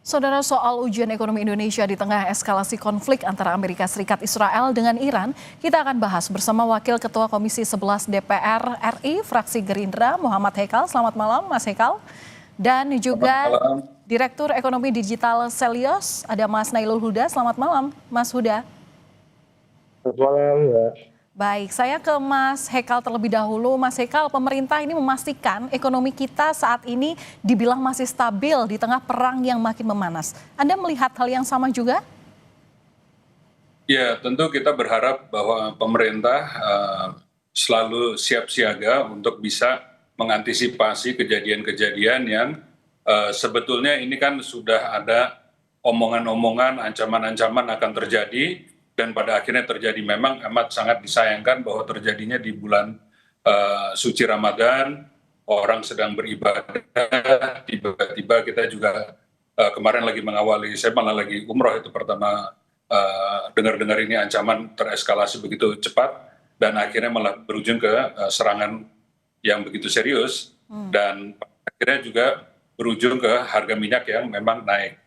Saudara, soal ujian ekonomi Indonesia di tengah eskalasi konflik antara Amerika Serikat Israel dengan Iran, kita akan bahas bersama Wakil Ketua Komisi 11 DPR RI, fraksi Gerindra, Muhammad Hekal. Selamat malam, Mas Hekal. Dan juga Direktur Ekonomi Digital Selios, ada Mas Nailul Huda. Selamat malam, Mas Huda. Selamat malam, Mbak. Baik, saya ke Mas Hekal terlebih dahulu. Mas Hekal, pemerintah ini memastikan ekonomi kita saat ini dibilang masih stabil di tengah perang yang makin memanas. Anda melihat hal yang sama juga? Ya, tentu kita berharap bahwa pemerintah selalu siap siaga untuk bisa mengantisipasi kejadian-kejadian yang sebetulnya ini kan sudah ada omongan-omongan, ancaman-ancaman akan terjadi, dan pada akhirnya terjadi. Memang amat sangat disayangkan bahwa terjadinya di bulan suci Ramadan, orang sedang beribadah, tiba-tiba kita juga kemarin lagi mengawali, saya malah lagi umroh itu pertama dengar-dengar ini ancaman tereskalasi begitu cepat, dan akhirnya malah berujung ke serangan yang begitu serius, dan akhirnya juga berujung ke harga minyak yang memang naik.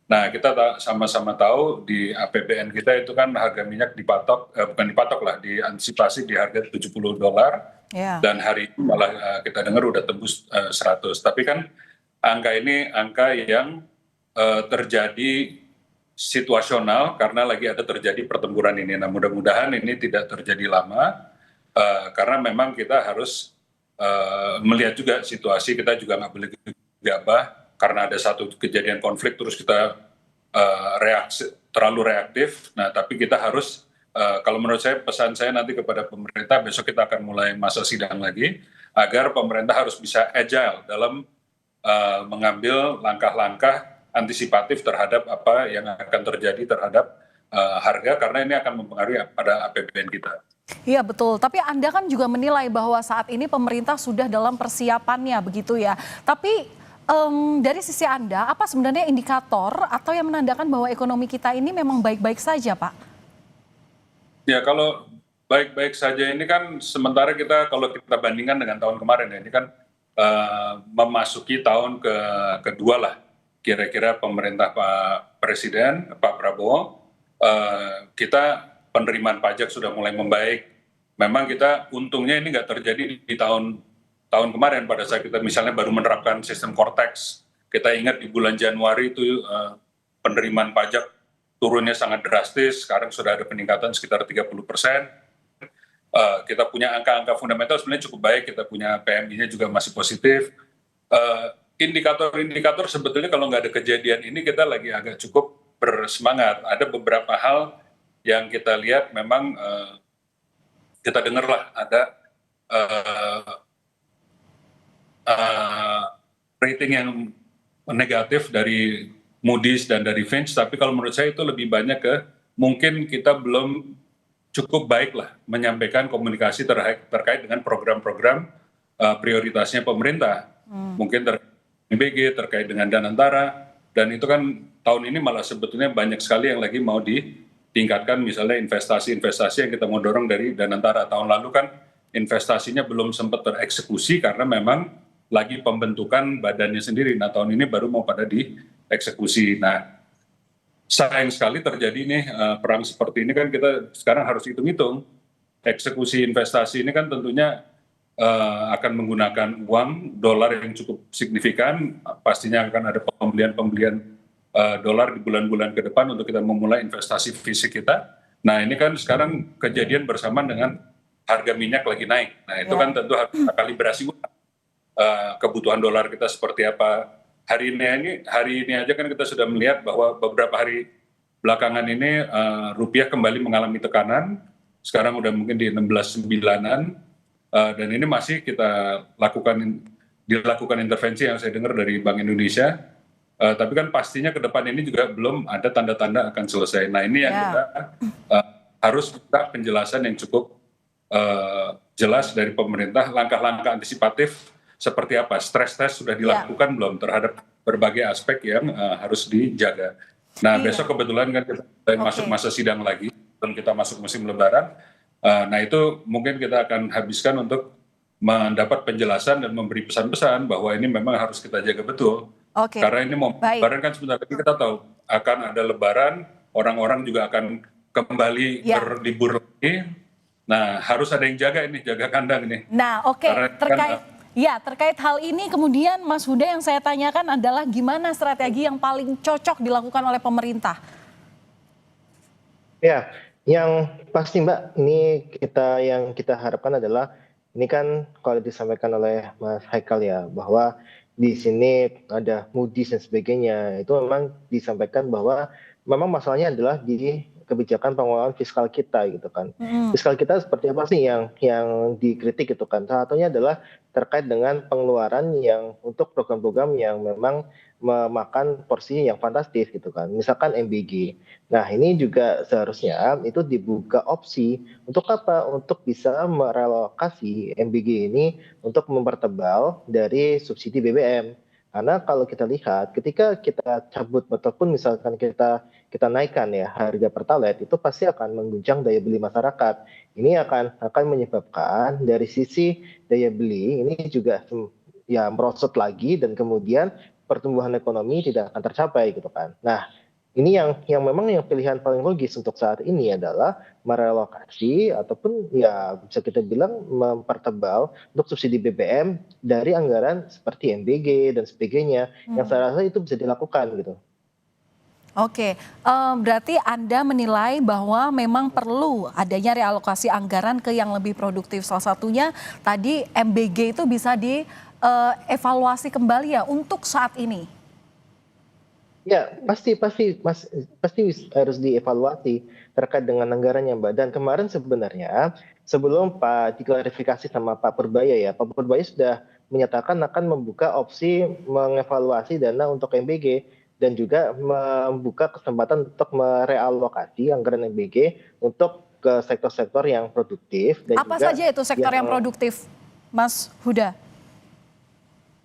Nah, kita sama-sama tahu di APBN kita itu kan harga minyak dipatok, bukan dipatok lah, diantisipasi di harga $70, dan hari ini malah kita dengar udah tembus 100. Tapi kan angka ini angka yang terjadi situasional karena lagi ada terjadi pertempuran ini. Nah, mudah-mudahan ini tidak terjadi lama, karena memang kita harus melihat juga situasi, kita juga nggak boleh gegabah karena ada satu kejadian konflik terus kita terlalu reaktif. Nah, tapi kita harus, kalau menurut saya, pesan saya nanti kepada pemerintah, besok kita akan mulai masa sidang lagi, agar pemerintah harus bisa agile dalam mengambil langkah-langkah antisipatif terhadap apa yang akan terjadi terhadap harga, karena ini akan mempengaruhi pada APBN kita. Iya betul, tapi Anda kan juga menilai bahwa saat ini pemerintah sudah dalam persiapannya begitu ya. Tapi dari sisi Anda, apa sebenarnya indikator atau yang menandakan bahwa ekonomi kita ini memang baik-baik saja, Pak? Ya, kalau baik-baik saja ini kan sementara kalau kita bandingkan dengan tahun kemarin ya, ini kan memasuki tahun kedua lah, kira-kira pemerintah Pak Presiden, Pak Prabowo, kita penerimaan pajak sudah mulai membaik. Memang kita untungnya ini nggak terjadi di tahun kemarin pada saat kita misalnya baru menerapkan sistem Cortex. Kita ingat di bulan Januari itu penerimaan pajak turunnya sangat drastis, sekarang sudah ada peningkatan sekitar 30%. Kita punya angka-angka fundamental sebenarnya cukup baik, kita punya PMI-nya juga masih positif. Indikator-indikator sebetulnya kalau nggak ada kejadian ini kita lagi agak cukup bersemangat. Ada beberapa hal yang kita lihat memang kita dengar lah ada rating yang negatif dari Moody's dan dari Fitch, tapi kalau menurut saya itu lebih banyak ke mungkin kita belum cukup baik lah menyampaikan komunikasi terkait dengan program-program prioritasnya pemerintah. Mungkin terkait BG, terkait dengan Danantara, dan itu kan tahun ini malah sebetulnya banyak sekali yang lagi mau ditingkatkan, misalnya investasi-investasi yang kita mau dorong dari Danantara. Tahun lalu kan investasinya belum sempat tereksekusi karena memang lagi pembentukan badannya sendiri. Nah, tahun ini baru mau pada dieksekusi. Nah, sayang sekali terjadi nih perang seperti ini kan kita sekarang harus hitung-hitung. Eksekusi investasi ini kan tentunya akan menggunakan uang dolar yang cukup signifikan. Pastinya akan ada pembelian dolar di bulan-bulan ke depan untuk kita memulai investasi fisik kita. Nah, ini kan sekarang kejadian bersamaan dengan harga minyak lagi naik. Nah, itu kan tentu harus kalibrasi kebutuhan dolar kita seperti apa. Hari ini aja kan kita sudah melihat bahwa beberapa hari belakangan ini rupiah kembali mengalami tekanan. Sekarang udah mungkin di 16.9-an, dan ini masih kita dilakukan intervensi yang saya dengar dari Bank Indonesia. Tapi kan pastinya ke depan ini juga belum ada tanda-tanda akan selesai. Nah, ini yang kita harus minta penjelasan yang cukup jelas dari pemerintah, langkah-langkah antisipatif seperti apa, stres test sudah dilakukan belum terhadap berbagai aspek yang harus dijaga. Nah, besok kebetulan kan kita masuk masa sidang lagi, dan kita masuk musim lebaran. Nah, itu mungkin kita akan habiskan untuk mendapat penjelasan dan memberi pesan-pesan bahwa ini memang harus kita jaga betul. Oke, Karena ini mau baik. Lebaran kan sebentar lagi kita tahu akan ada Lebaran, orang-orang juga akan kembali Ya. berlibur lagi. Nah, harus ada yang jaga ini, jaga kandang ini. Nah, oke, Karena kan terkait hal ini kemudian Mas Huda yang saya tanyakan adalah gimana strategi yang paling cocok dilakukan oleh pemerintah? Ya, yang pasti Mbak, ini yang kita harapkan adalah ini kan kalau disampaikan oleh Mas Haikal ya, bahwa di sini ada Moody's dan sebagainya. Itu memang disampaikan bahwa memang masalahnya adalah di kebijakan pengelolaan fiskal kita gitu kan. Mm-mm. Fiskal kita seperti apa sih yang dikritik gitu kan. Salah satunya adalah terkait dengan pengeluaran yang untuk program-program yang memang memakan porsi yang fantastis gitu kan. Misalkan MBG. Nah, ini juga seharusnya itu dibuka opsi untuk apa? Untuk bisa merelokasi MBG ini untuk mempertebal dari subsidi BBM. Karena kalau kita lihat, ketika kita cabut ataupun misalkan kita naikkan ya harga Pertalite, itu pasti akan mengguncang daya beli masyarakat. Ini akan menyebabkan dari sisi daya beli ini juga ya merosot lagi dan kemudian pertumbuhan ekonomi tidak akan tercapai gitu kan. Nah, ini yang memang yang pilihan paling logis untuk saat ini adalah merelokasi ataupun ya bisa kita bilang mempertebal untuk subsidi BBM dari anggaran seperti MBG dan sebagainya yang saya rasa itu bisa dilakukan gitu. Oke, berarti Anda menilai bahwa memang perlu adanya realokasi anggaran ke yang lebih produktif. Salah satunya tadi MBG itu bisa dievaluasi kembali ya untuk saat ini. Ya, pasti harus dievaluasi terkait dengan anggarannya, Mbak. Dan kemarin sebenarnya sebelum Pak diklarifikasi sama Pak Purbaya ya, Pak Purbaya sudah menyatakan akan membuka opsi mengevaluasi dana untuk MBG dan juga membuka kesempatan untuk merealokasi anggaran MBG untuk ke sektor-sektor yang produktif dan Apa juga saja itu sektor yang produktif, Mas Huda?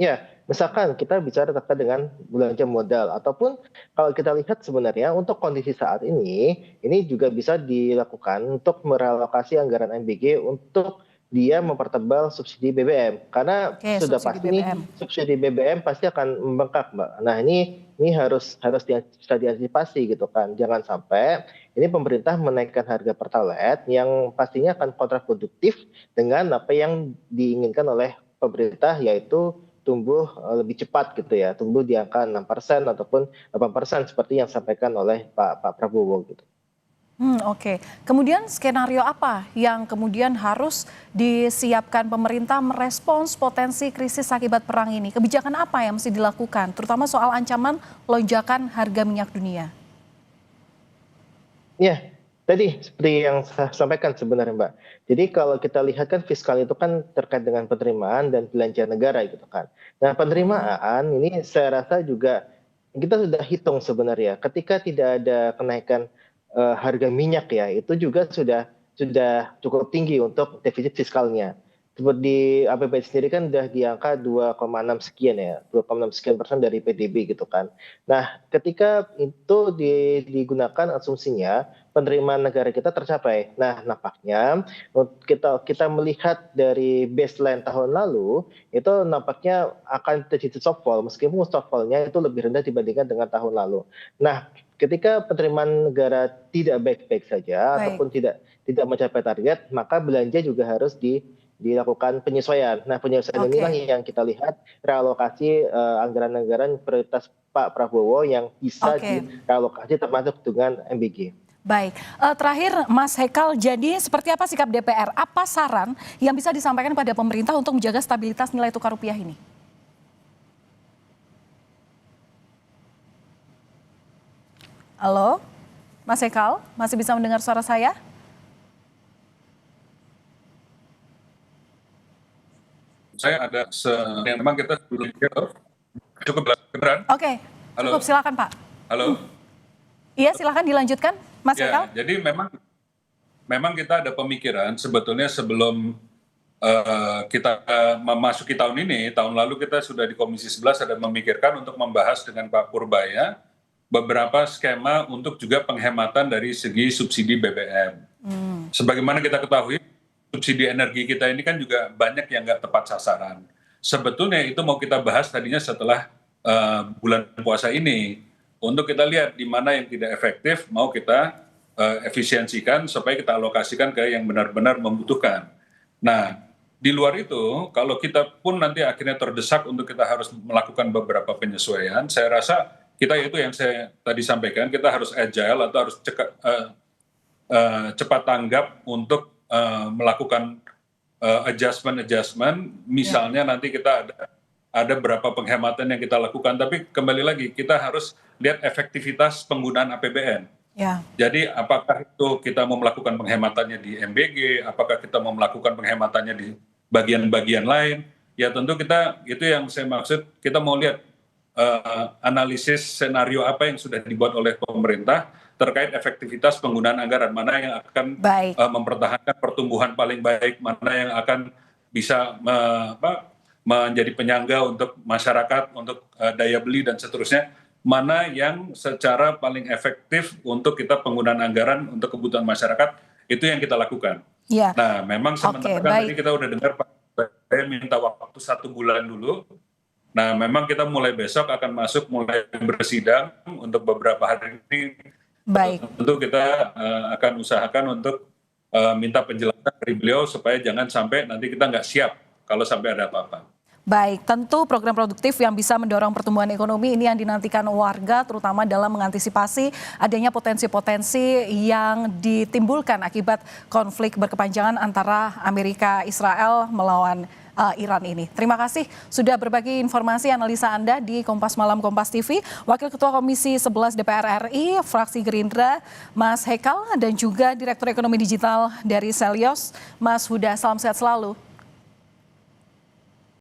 ya, misalkan kita bicara terkait dengan belanja modal ataupun kalau kita lihat sebenarnya untuk kondisi saat ini juga bisa dilakukan untuk merelokasi anggaran MBG untuk dia mempertebal subsidi BBM karena Oke, sudah subsidi pasti nih BBM. subsidi BBM pasti akan membengkak, Mbak. Nah, ini harus bisa diantisipasi gitu kan. Jangan sampai ini pemerintah menaikkan harga Pertalite yang pastinya akan kontraproduktif dengan apa yang diinginkan oleh pemerintah yaitu tumbuh lebih cepat gitu ya, tumbuh di angka 6% ataupun 8% seperti yang disampaikan oleh Pak Prabowo gitu. Oke. Kemudian skenario apa yang kemudian harus disiapkan pemerintah merespons potensi krisis akibat perang ini? Kebijakan apa yang mesti dilakukan, terutama soal ancaman lonjakan harga minyak dunia? Ya, tadi seperti yang saya sampaikan sebenarnya Mbak. Jadi kalau kita lihat kan fiskal itu kan terkait dengan penerimaan dan belanja negara gitu kan. Nah penerimaan ini saya rasa juga kita sudah hitung sebenarnya ketika tidak ada kenaikan harga minyak ya itu juga sudah cukup tinggi untuk defisit fiskalnya. Seperti di APBN sendiri kan sudah di angka 2,6 sekian ya, 2,6 sekian % dari PDB gitu kan. Nah, ketika itu digunakan asumsinya penerimaan negara kita tercapai. Nah, nampaknya kita melihat dari baseline tahun lalu itu nampaknya akan terjadi shortfall meskipun shortfallnya itu lebih rendah dibandingkan dengan tahun lalu. Nah, ketika penerimaan negara tidak baik-baik saja Baik, ataupun tidak mencapai target, maka belanja juga harus dilakukan penyesuaian. Nah, penyesuaian inilah oke, yang kita lihat realokasi anggaran-anggaran prioritas Pak Prabowo yang bisa oke. direlokasi termasuk dengan MBG. Baik, terakhir Mas Hekal, jadi seperti apa sikap DPR? Apa saran yang bisa disampaikan pada pemerintah untuk menjaga stabilitas nilai tukar rupiah ini? Halo, Mas Hekal, masih bisa mendengar suara saya? saya ada yang memang kita belum cukup beran. Oke, Halo, cukup silakan Pak. halo. Iya, silakan dilanjutkan, Mas Hekal. Ya, jadi memang kita ada pemikiran sebetulnya sebelum kita memasuki tahun ini, tahun lalu kita sudah di Komisi 11 ada memikirkan untuk membahas dengan Pak Purbaya beberapa skema untuk juga penghematan dari segi subsidi BBM. Sebagaimana kita ketahui, subsidi energi kita ini kan juga banyak yang nggak tepat sasaran. Sebetulnya itu mau kita bahas tadinya setelah bulan puasa ini untuk kita lihat di mana yang tidak efektif mau kita efisiensikan supaya kita alokasikan ke yang benar-benar membutuhkan. Nah, di luar itu kalau kita pun nanti akhirnya terdesak untuk kita harus melakukan beberapa penyesuaian, saya rasa kita itu yang saya tadi sampaikan, kita harus agile atau harus cepat tanggap untuk melakukan adjustment. Misalnya nanti kita ada berapa penghematan yang kita lakukan, tapi kembali lagi kita harus lihat efektivitas penggunaan APBN. Ya. Jadi apakah itu kita mau melakukan penghematannya di MBG, apakah kita mau melakukan penghematannya di bagian-bagian lain, ya tentu kita, itu yang saya maksud, kita mau lihat analisis senario apa yang sudah dibuat oleh pemerintah terkait efektivitas penggunaan anggaran, mana yang akan mempertahankan pertumbuhan paling baik, mana yang akan bisa menjadi penyangga untuk masyarakat, untuk daya beli dan seterusnya, mana yang secara paling efektif untuk kita penggunaan anggaran untuk kebutuhan masyarakat, itu yang kita lakukan. Ya. Nah, memang sementara kan tadi kita udah dengar Pak, saya minta waktu 1 bulan dulu. Nah, memang kita mulai besok akan mulai bersidang untuk beberapa hari ini. Baik. Tentu kita akan usahakan untuk minta penjelasan dari beliau supaya jangan sampai nanti kita nggak siap kalau sampai ada apa-apa. Baik, tentu program produktif yang bisa mendorong pertumbuhan ekonomi ini yang dinantikan warga, terutama dalam mengantisipasi adanya potensi-potensi yang ditimbulkan akibat konflik berkepanjangan antara Amerika Israel melawan Iran ini. Terima kasih sudah berbagi informasi analisa Anda di Kompas Malam Kompas TV. Wakil Ketua Komisi 11 DPR RI, fraksi Gerindra, Mas Hekal, dan juga Direktur Ekonomi Digital dari Selyos, Mas Huda. Salam sehat selalu.